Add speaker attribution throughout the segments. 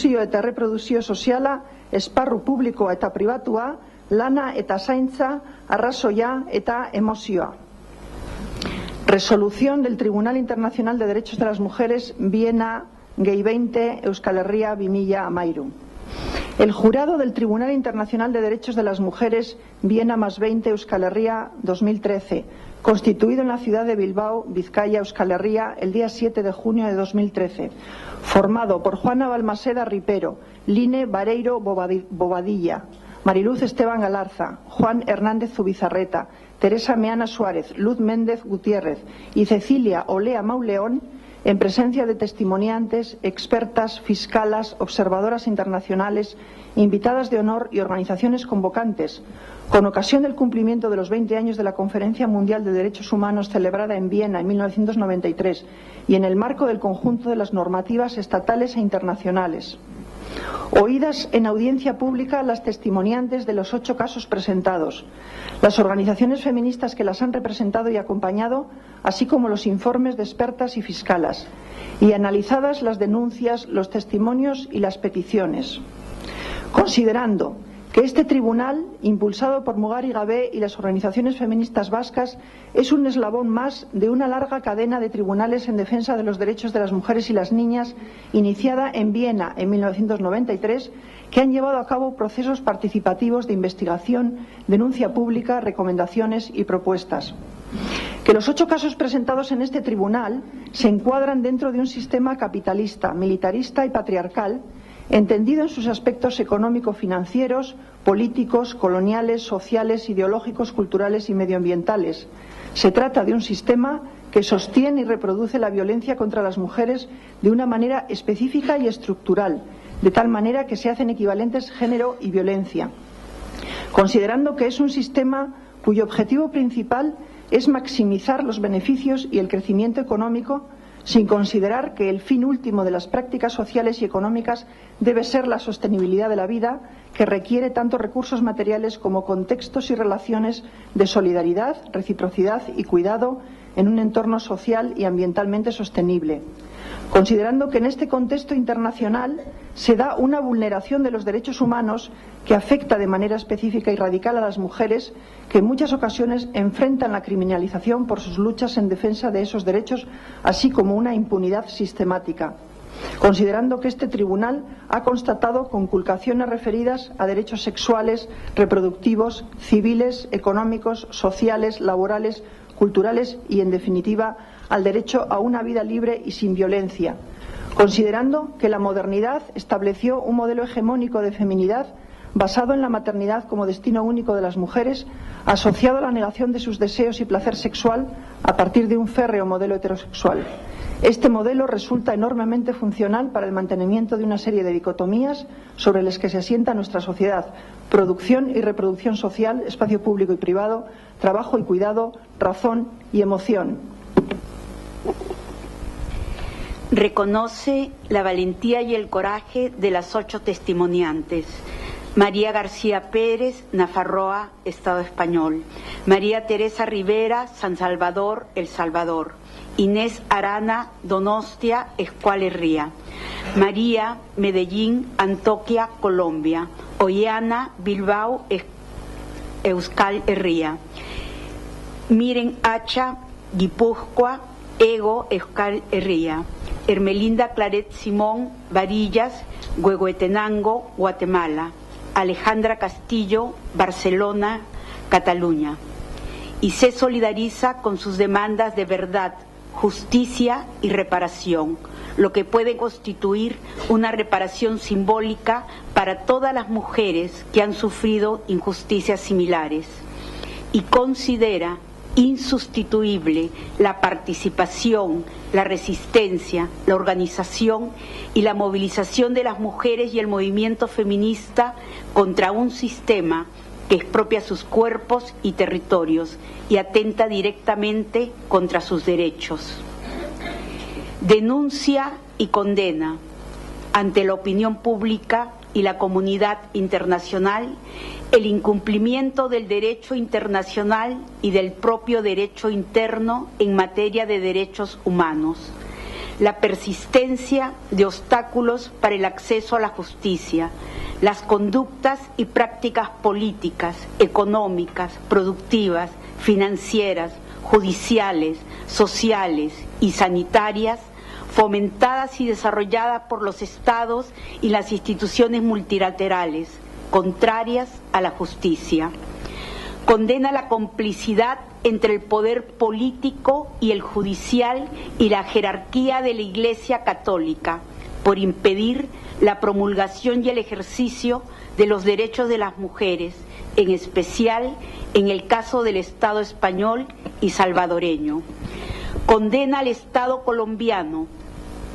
Speaker 1: Reprodukzio eta erreproduzio soziala, esparru publikoa eta pribatua, lana eta zaintza, arrazoia eta emozioa. Resolución del Tribunal Internacional de Derechos de las Mujeres, Viena, Gehi 20, Euskal Herria 2013. El jurado del Tribunal Internacional de Derechos de las Mujeres, Viena +20, Euskal Herria 2013, constituido en la ciudad de Bilbao, Vizcaya, Euskal Herria, el día 7 de junio de 2013, formado por Juana Balmaseda Ripero, Line Vareiro Bobadilla, Mariluz Esteban Galarza, Juan Hernández Zubizarreta, Teresa Meana Suárez, Luz Méndez Gutiérrez y Cecilia Olea Mauleón, en presencia de testimoniantes, expertas, fiscalas, observadoras internacionales, invitadas de honor y organizaciones convocantes, con ocasión del cumplimiento de los 20 años de la Conferencia Mundial de Derechos Humanos celebrada en Viena en 1993 y en el marco del conjunto de las normativas estatales e internacionales. Oídas en audiencia pública las testimoniantes de los 8 casos presentados, las organizaciones feministas que las han representado y acompañado, así como los informes de expertas y fiscalas, y analizadas las denuncias, los testimonios y las peticiones. Considerando que este tribunal, impulsado por Mugari Gabé y las organizaciones feministas vascas, es un eslabón más de una larga cadena de tribunales en defensa de los derechos de las mujeres y las niñas, iniciada en Viena en 1993, que han llevado a cabo procesos participativos de investigación, denuncia pública, recomendaciones y propuestas. Que los 8 casos presentados en este tribunal se encuadran dentro de un sistema capitalista, militarista y patriarcal, entendido en sus aspectos económico-financieros, políticos, coloniales, sociales, ideológicos, culturales y medioambientales. Se trata de un sistema que sostiene y reproduce la violencia contra las mujeres de una manera específica y estructural, de tal manera que se hacen equivalentes género y violencia. Considerando que es un sistema cuyo objetivo principal es maximizar los beneficios y el crecimiento económico, sin considerar que el fin último de las prácticas sociales y económicas debe ser la sostenibilidad de la vida, que requiere tanto recursos materiales como contextos y relaciones de solidaridad, reciprocidad y cuidado en un entorno social y ambientalmente sostenible. Considerando que en este contexto internacional se da una vulneración de los derechos humanos que afecta de manera específica y radical a las mujeres, que en muchas ocasiones enfrentan la criminalización por sus luchas en defensa de esos derechos, así como una impunidad sistemática. Considerando que este tribunal ha constatado conculcaciones referidas a derechos sexuales, reproductivos, civiles, económicos, sociales, laborales, culturales y, en definitiva, al derecho a una vida libre y sin violencia, considerando que la modernidad estableció un modelo hegemónico de feminidad basado en la maternidad como destino único de las mujeres, asociado a la negación de sus deseos y placer sexual a partir de un férreo modelo heterosexual. Este modelo resulta enormemente funcional para el mantenimiento de una serie de dicotomías sobre las que se asienta nuestra sociedad: producción y reproducción social, espacio público y privado, trabajo y cuidado, razón y emoción.
Speaker 2: Reconoce la valentía y el coraje de las 8 testimoniantes. María García Pérez, Nafarroa, Estado Español. María Teresa Rivera, San Salvador, El Salvador. Inés Arana, Donostia, Escual Herria. María, Medellín, Antoquia, Colombia. Ollana, Bilbao, Euskal Herria. Miren Hacha, Guipúzcoa, Ego, Euskal Herria. Hermelinda Claret Simón, Varillas, Huehuetenango, Guatemala. Alejandra Castillo, Barcelona, Cataluña. Y se solidariza con sus demandas de verdad, justicia y reparación, lo que puede constituir una reparación simbólica para todas las mujeres que han sufrido injusticias similares. Y considera insustituible la participación, la resistencia, la organización y la movilización de las mujeres y el movimiento feminista contra un sistema que expropia sus cuerpos y territorios y atenta directamente contra sus derechos. Denuncia y condena ante la opinión pública y la comunidad internacional el incumplimiento del derecho internacional y del propio derecho interno en materia de derechos humanos, la persistencia de obstáculos para el acceso a la justicia, las conductas y prácticas políticas, económicas, productivas, financieras, judiciales, sociales y sanitarias, fomentadas y desarrolladas por los Estados y las instituciones multilaterales, contrarias a la justicia. Condena la complicidad entre el poder político y el judicial y la jerarquía de la Iglesia Católica por impedir la promulgación y el ejercicio de los derechos de las mujeres, en especial en el caso del Estado español y salvadoreño. Condena al Estado colombiano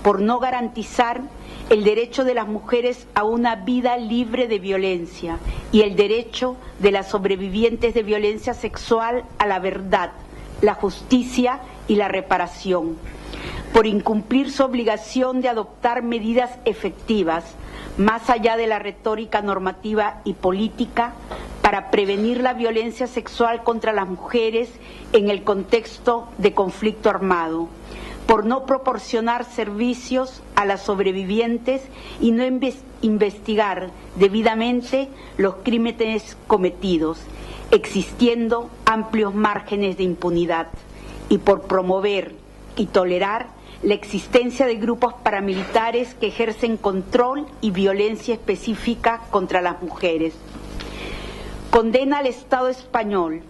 Speaker 2: por no garantizar el derecho de las mujeres a una vida libre de violencia y el derecho de las sobrevivientes de violencia sexual a la verdad, la justicia y la reparación, por incumplir su obligación de adoptar medidas efectivas, más allá de la retórica normativa y política, para prevenir la violencia sexual contra las mujeres en el contexto de conflicto armado, por no proporcionar servicios a las sobrevivientes y no investigar debidamente los crímenes cometidos, existiendo amplios márgenes de impunidad, y por promover y tolerar la existencia de grupos paramilitares que ejercen control y violencia específica contra las mujeres. Condena al Estado español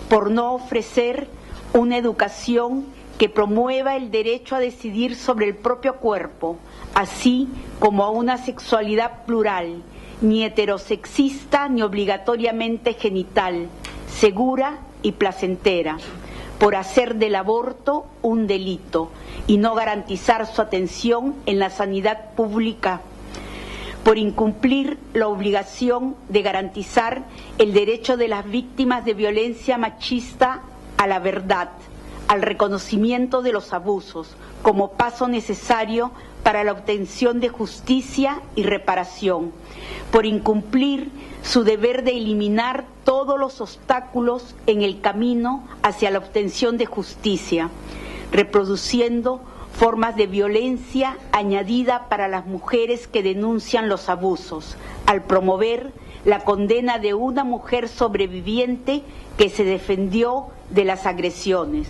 Speaker 2: por no ofrecer una educación que promueva el derecho a decidir sobre el propio cuerpo, así como a una sexualidad plural, ni heterosexista ni obligatoriamente genital, segura y placentera, por hacer del aborto un delito y no garantizar su atención en la sanidad pública, por incumplir la obligación de garantizar el derecho de las víctimas de violencia machista a la verdad, al reconocimiento de los abusos como paso necesario para la obtención de justicia y reparación, por incumplir su deber de eliminar todos los obstáculos en el camino hacia la obtención de justicia, reproduciendo formas de violencia añadida para las mujeres que denuncian los abusos, al promover la condena de una mujer sobreviviente que se defendió de las agresiones,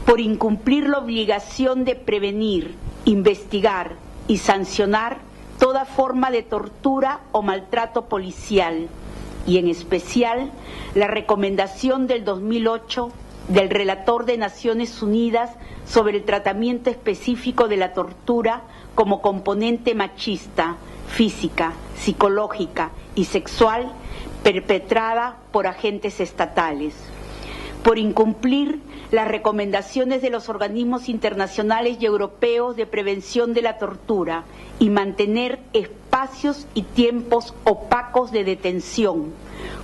Speaker 2: por incumplir la obligación de prevenir, investigar y sancionar toda forma de tortura o maltrato policial, y en especial la recomendación del 2008 del relator de Naciones Unidas sobre el tratamiento específico de la tortura como componente machista, física, psicológica y sexual perpetrada por agentes estatales, por incumplir las recomendaciones de los organismos internacionales y europeos de prevención de la tortura y mantener espacios y tiempos opacos de detención,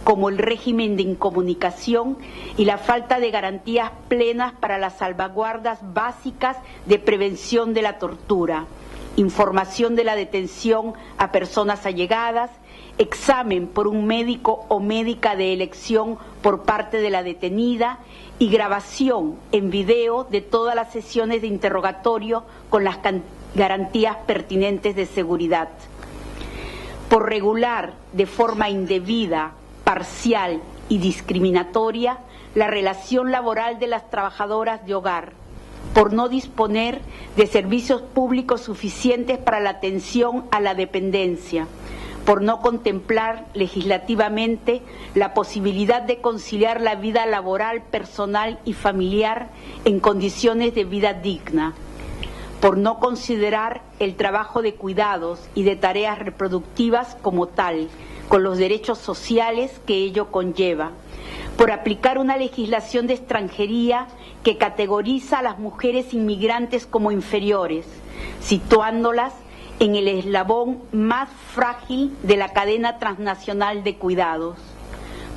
Speaker 2: como el régimen de incomunicación y la falta de garantías plenas para las salvaguardas básicas de prevención de la tortura, información de la detención a personas allegadas, examen por un médico o médica de elección por parte de la detenida y grabación en video de todas las sesiones de interrogatorio con las garantías pertinentes de seguridad. Por regular de forma indebida, parcial y discriminatoria la relación laboral de las trabajadoras de hogar, por no disponer de servicios públicos suficientes para la atención a la dependencia, por no contemplar legislativamente la posibilidad de conciliar la vida laboral, personal y familiar en condiciones de vida digna, por no considerar el trabajo de cuidados y de tareas reproductivas como tal, con los derechos sociales que ello conlleva, por aplicar una legislación de extranjería que categoriza a las mujeres inmigrantes como inferiores, situándolas en el eslabón más frágil de la cadena transnacional de cuidados,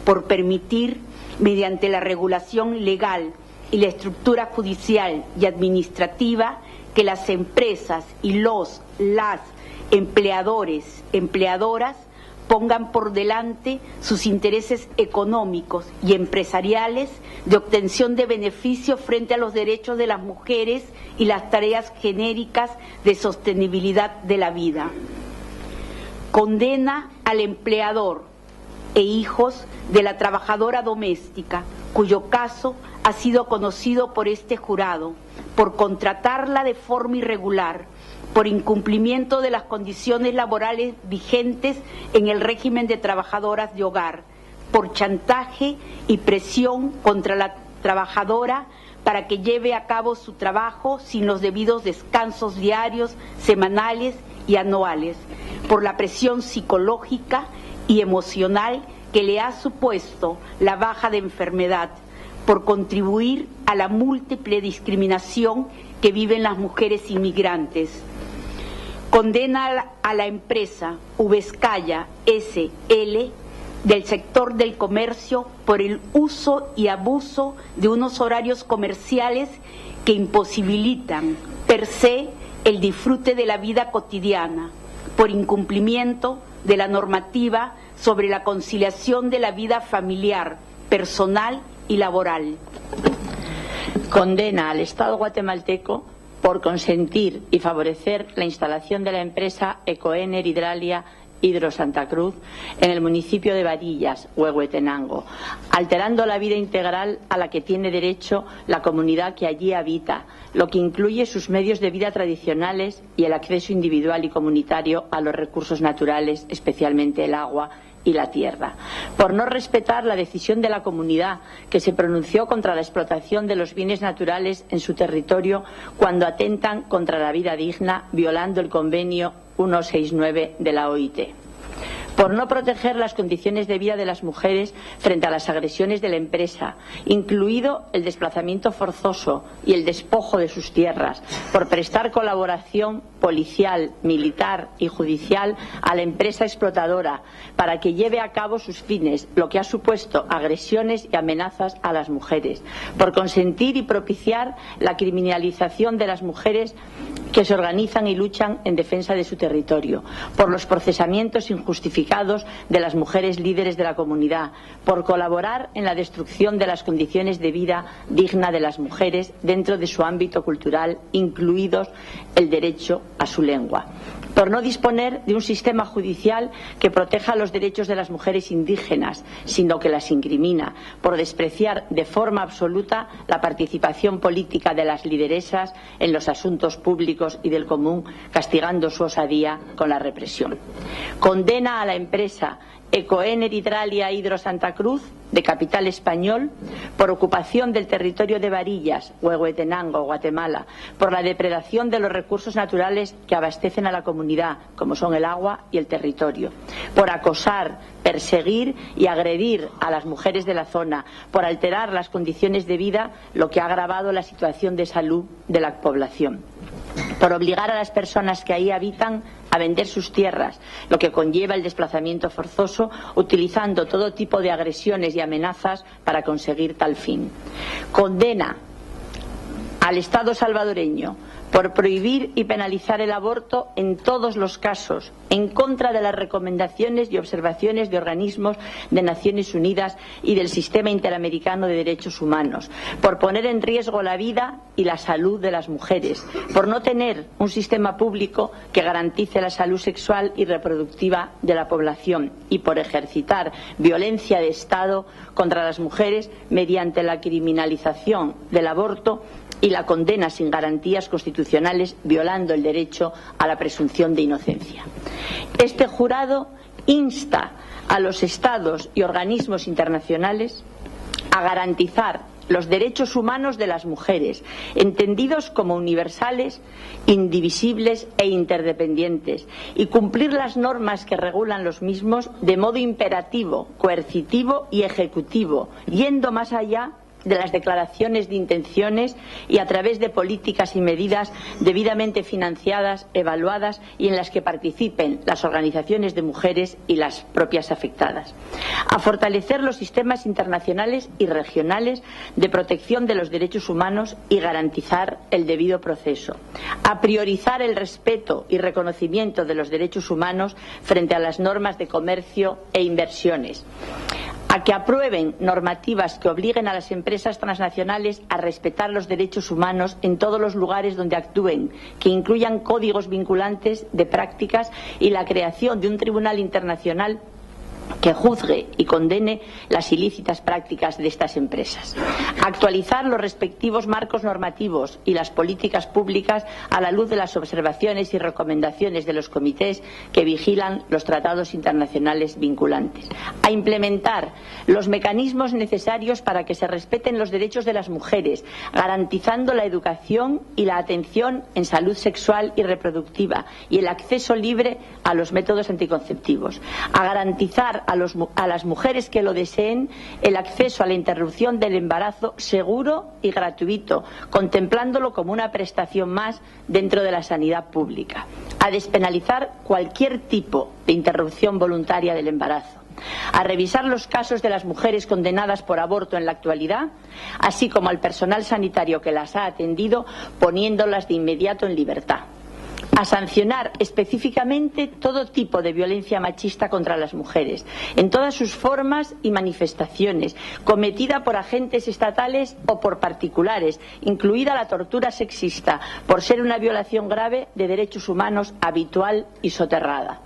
Speaker 2: por permitir, mediante la regulación legal y la estructura judicial y administrativa, que las empresas y las empleadores, empleadoras, pongan por delante sus intereses económicos y empresariales de obtención de beneficios frente a los derechos de las mujeres y las tareas genéricas de sostenibilidad de la vida. Condena al empleador e hijos de la trabajadora doméstica, cuyo caso ha sido conocido por este jurado, por contratarla de forma irregular, por incumplimiento de las condiciones laborales vigentes en el régimen de trabajadoras de hogar, por chantaje y presión contra la trabajadora para que lleve a cabo su trabajo sin los debidos descansos diarios, semanales y anuales, por la presión psicológica y emocional que le ha supuesto la baja de enfermedad, por contribuir a la múltiple discriminación que viven las mujeres inmigrantes. Condena a la empresa Ubescaya S.L. del sector del comercio por el uso y abuso de unos horarios comerciales que imposibilitan per se el disfrute de la vida cotidiana, por incumplimiento de la normativa sobre la conciliación de la vida familiar, personal y laboral.
Speaker 3: Condena al Estado guatemalteco por consentir y favorecer la instalación de la empresa Ecoener Hidralia Hidro Santa Cruz en el municipio de Varillas, Huehuetenango, alterando la vida integral a la que tiene derecho la comunidad que allí habita, lo que incluye sus medios de vida tradicionales y el acceso individual y comunitario a los recursos naturales, especialmente el agua y la tierra, por no respetar la decisión de la comunidad que se pronunció contra la explotación de los bienes naturales en su territorio cuando atentan contra la vida digna, violando el convenio 169 de la OIT. Por no proteger las condiciones de vida de las mujeres frente a las agresiones de la empresa, incluido el desplazamiento forzoso y el despojo de sus tierras, por prestar colaboración policial, militar y judicial a la empresa explotadora para que lleve a cabo sus fines, lo que ha supuesto agresiones y amenazas a las mujeres, por consentir y propiciar la criminalización de las mujeres que se organizan y luchan en defensa de su territorio, por los procesamientos injustificados de las mujeres líderes de la comunidad, por colaborar en la destrucción de las condiciones de vida digna de las mujeres dentro de su ámbito cultural, incluidos el derecho a su lengua, por no disponer de un sistema judicial que proteja los derechos de las mujeres indígenas, sino que las incrimina, por despreciar de forma absoluta la participación política de las lideresas en los asuntos públicos y del común, castigando su osadía con la represión. Condena a la empresa Ecoener Hidralia Hidro Santa Cruz, de capital español, por ocupación del territorio de Varillas, Huehuetenango, Guatemala, por la depredación de los recursos naturales que abastecen a la comunidad, como son el agua y el territorio, por acosar, perseguir y agredir a las mujeres de la zona, por alterar las condiciones de vida, lo que ha agravado la situación de salud de la población, por obligar a las personas que ahí habitan a vender sus tierras, lo que conlleva el desplazamiento forzoso, utilizando todo tipo de agresiones y amenazas para conseguir tal fin. Condena al Estado salvadoreño por prohibir y penalizar el aborto en todos los casos, en contra de las recomendaciones y observaciones de organismos de Naciones Unidas y del Sistema Interamericano de Derechos Humanos, por poner en riesgo la vida y la salud de las mujeres, por no tener un sistema público que garantice la salud sexual y reproductiva de la población y por ejercitar violencia de Estado contra las mujeres mediante la criminalización del aborto y la condena sin garantías constitucionales, violando el derecho a la presunción de inocencia. Este jurado insta a los Estados y organismos internacionales a garantizar los derechos humanos de las mujeres, entendidos como universales, indivisibles e interdependientes, y cumplir las normas que regulan los mismos de modo imperativo, coercitivo y ejecutivo, yendo más allá de las declaraciones de intenciones y a través de políticas y medidas debidamente financiadas, evaluadas y en las que participen las organizaciones de mujeres y las propias afectadas. A fortalecer los sistemas internacionales y regionales de protección de los derechos humanos y garantizar el debido proceso. A priorizar el respeto y reconocimiento de los derechos humanos frente a las normas de comercio e inversiones. A que aprueben normativas que obliguen a las empresas transnacionales a respetar los derechos humanos en todos los lugares donde actúen, que incluyan códigos vinculantes de prácticas y la creación de un tribunal internacional que juzgue y condene las ilícitas prácticas de estas empresas. Actualizar los respectivos marcos normativos y las políticas públicas a la luz de las observaciones y recomendaciones de los comités que vigilan los tratados internacionales vinculantes. A implementar los mecanismos necesarios para que se respeten los derechos de las mujeres, garantizando la educación y la atención en salud sexual y reproductiva y el acceso libre a los métodos anticonceptivos. A garantizar a las mujeres que lo deseen el acceso a la interrupción del embarazo seguro y gratuito, contemplándolo como una prestación más dentro de la sanidad pública. A despenalizar cualquier tipo de interrupción voluntaria del embarazo. A revisar los casos de las mujeres condenadas por aborto en la actualidad, así como al personal sanitario que las ha atendido, poniéndolas de inmediato en libertad. A sancionar específicamente todo tipo de violencia machista contra las mujeres, en todas sus formas y manifestaciones, cometida por agentes estatales o por particulares, incluida la tortura sexista, por ser una violación grave de derechos humanos habitual y soterrada.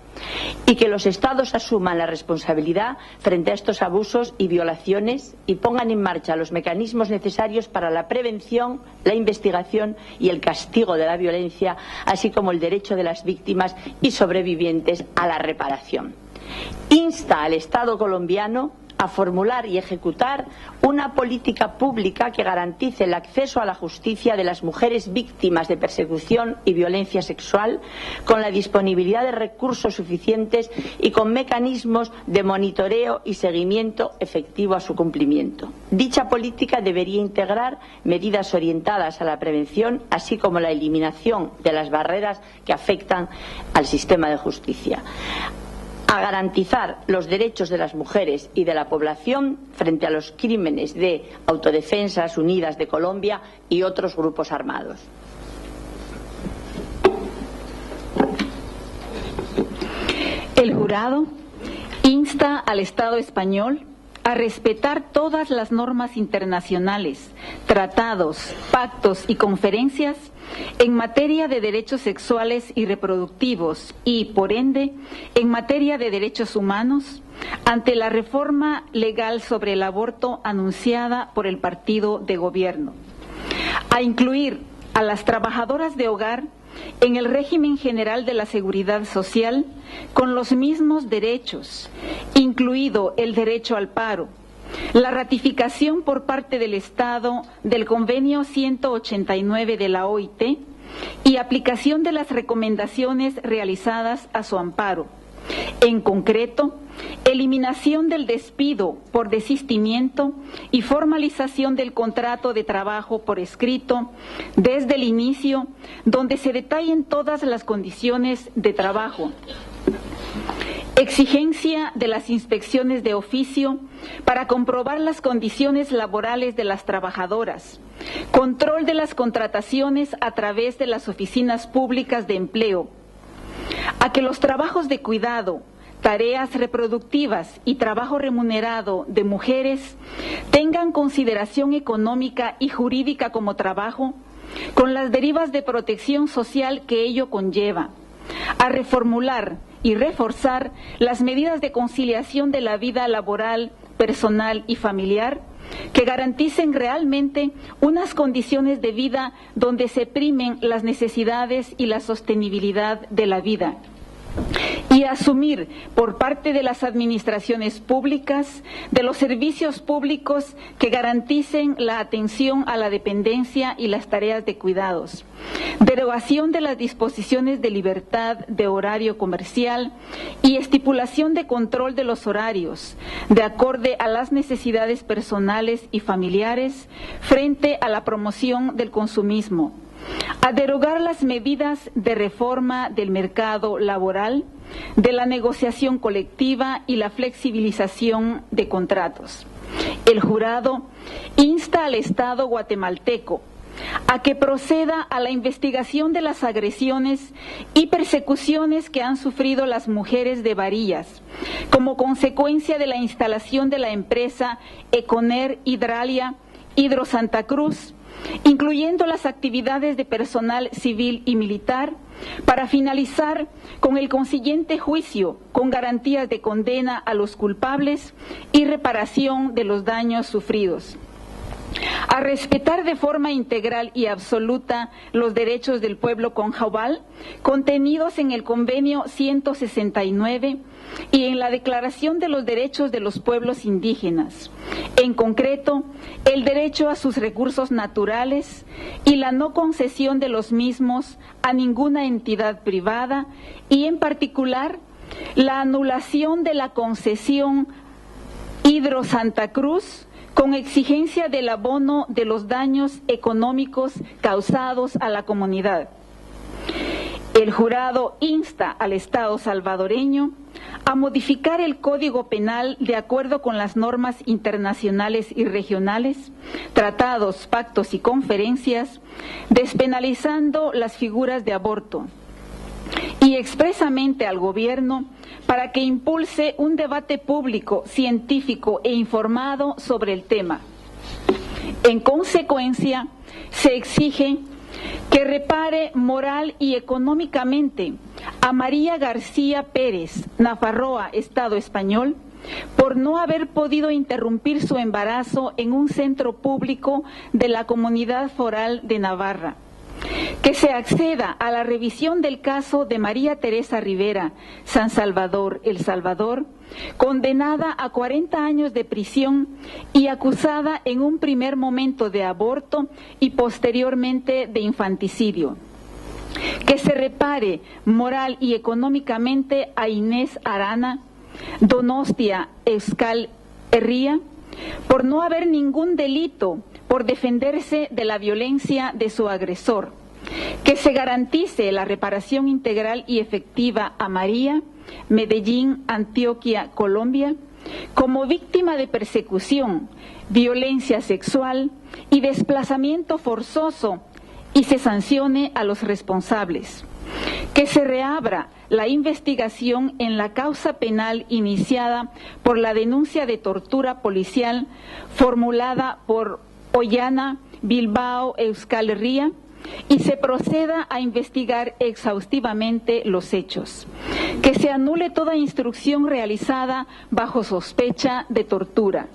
Speaker 3: Y que los Estados asuman la responsabilidad frente a estos abusos y violaciones y pongan en marcha los mecanismos necesarios para la prevención, la investigación y el castigo de la violencia, así como el derecho de las víctimas y sobrevivientes a la reparación. Insta al Estado colombiano a formular y ejecutar una política pública que garantice el acceso a la justicia de las mujeres víctimas de persecución y violencia sexual, con la disponibilidad de recursos suficientes y con mecanismos de monitoreo y seguimiento efectivo a su cumplimiento. Dicha política debería integrar medidas orientadas a la prevención, así como la eliminación de las barreras que afectan al sistema de justicia. A garantizar los derechos de las mujeres y de la población frente a los crímenes de Autodefensas Unidas de Colombia y otros grupos armados.
Speaker 4: El jurado insta al Estado español a respetar todas las normas internacionales, tratados, pactos y conferencias en materia de derechos sexuales y reproductivos y, por ende, en materia de derechos humanos, ante la reforma legal sobre el aborto anunciada por el partido de gobierno. A incluir a las trabajadoras de hogar en el régimen general de la seguridad social con los mismos derechos, incluido el derecho al paro, la ratificación por parte del Estado del Convenio 189 de la OIT y aplicación de las recomendaciones realizadas a su amparo. En concreto, eliminación del despido por desistimiento y formalización del contrato de trabajo por escrito desde el inicio, donde se detallen todas las condiciones de trabajo. Exigencia de las inspecciones de oficio para comprobar las condiciones laborales de las trabajadoras. Control de las contrataciones a través de las oficinas públicas de empleo. A que los trabajos de cuidado, tareas reproductivas y trabajo remunerado de mujeres tengan consideración económica y jurídica como trabajo, con las derivas de protección social que ello conlleva. A reformular y reforzar las medidas de conciliación de la vida laboral, personal y familiar que garanticen realmente unas condiciones de vida donde se primen las necesidades y la sostenibilidad de la vida. y asumir por parte de las administraciones públicas de los servicios públicos que garanticen la atención a la dependencia y las tareas de cuidados, derogación de las disposiciones de libertad de horario comercial y estipulación de control de los horarios, de acorde a las necesidades personales y familiares frente a la promoción del consumismo, a derogar las medidas de reforma del mercado laboral, de la negociación colectiva y la flexibilización de contratos. El jurado insta al Estado guatemalteco a que proceda a la investigación de las agresiones y persecuciones que han sufrido las mujeres de Varillas como consecuencia de la instalación de la empresa Econer Hidralia Hidro Santa Cruz, incluyendo las actividades de personal civil y militar, para finalizar con el consiguiente juicio con garantías de condena a los culpables y reparación de los daños sufridos. A respetar de forma integral y absoluta los derechos del pueblo conjobal contenidos en el Convenio 169 y en la Declaración de los Derechos de los Pueblos Indígenas, en concreto, el derecho a sus recursos naturales y la no concesión de los mismos a ninguna entidad privada y, en particular, la anulación de la concesión Hidro Santa Cruz con exigencia del abono de los daños económicos causados a la comunidad. El jurado insta al Estado salvadoreño a modificar el Código Penal de acuerdo con las normas internacionales y regionales, tratados, pactos y conferencias, despenalizando las figuras de aborto, y expresamente al Gobierno para que impulse un debate público, científico e informado sobre el tema. En consecuencia, se exige que repare moral y económicamente a María García Pérez, Nafarroa, Estado español, por no haber podido interrumpir su embarazo en un centro público de la Comunidad Foral de Navarra. Que se acceda a la revisión del caso de María Teresa Rivera, San Salvador, El Salvador, condenada a 40 años de prisión y acusada en un primer momento de aborto y posteriormente de infanticidio. Que se repare moral y económicamente a Inés Arana, Donostia Euskal Herria, por no haber ningún delito por defenderse de la violencia de su agresor. Que se garantice la reparación integral y efectiva a María, Medellín, Antioquia, Colombia, como víctima de persecución, violencia sexual y desplazamiento forzoso, y se sancione a los responsables. Que se reabra la investigación en la causa penal iniciada por la denuncia de tortura policial formulada por Ollana Bilbao Euskal Herria y se proceda a investigar exhaustivamente los hechos. Que se anule toda instrucción realizada bajo sospecha de tortura.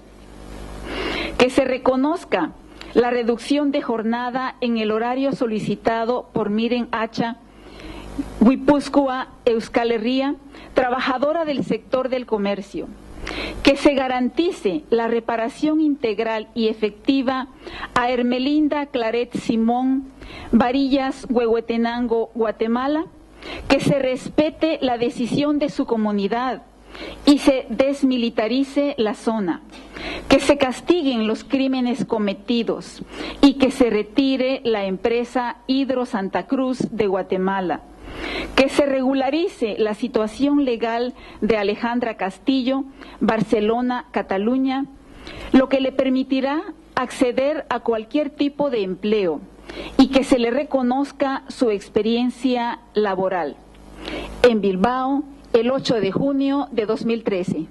Speaker 4: Que se reconozca la reducción de jornada en el horario solicitado por Miren Hacha, Guipúzcoa, Euskal Herria, trabajadora del sector del comercio. Que se garantice la reparación integral y efectiva a Hermelinda Claret Simón, Varillas, Huehuetenango, Guatemala. Que se respete la decisión de su comunidad y se desmilitarice la zona. Que se castiguen los crímenes cometidos y que se retire la empresa Hidro Santa Cruz de Guatemala. Que se regularice la situación legal de Alejandra Castillo, Barcelona, Cataluña, lo que le permitirá acceder a cualquier tipo de empleo y que se le reconozca su experiencia laboral. En Bilbao, el 8 de junio de 2013.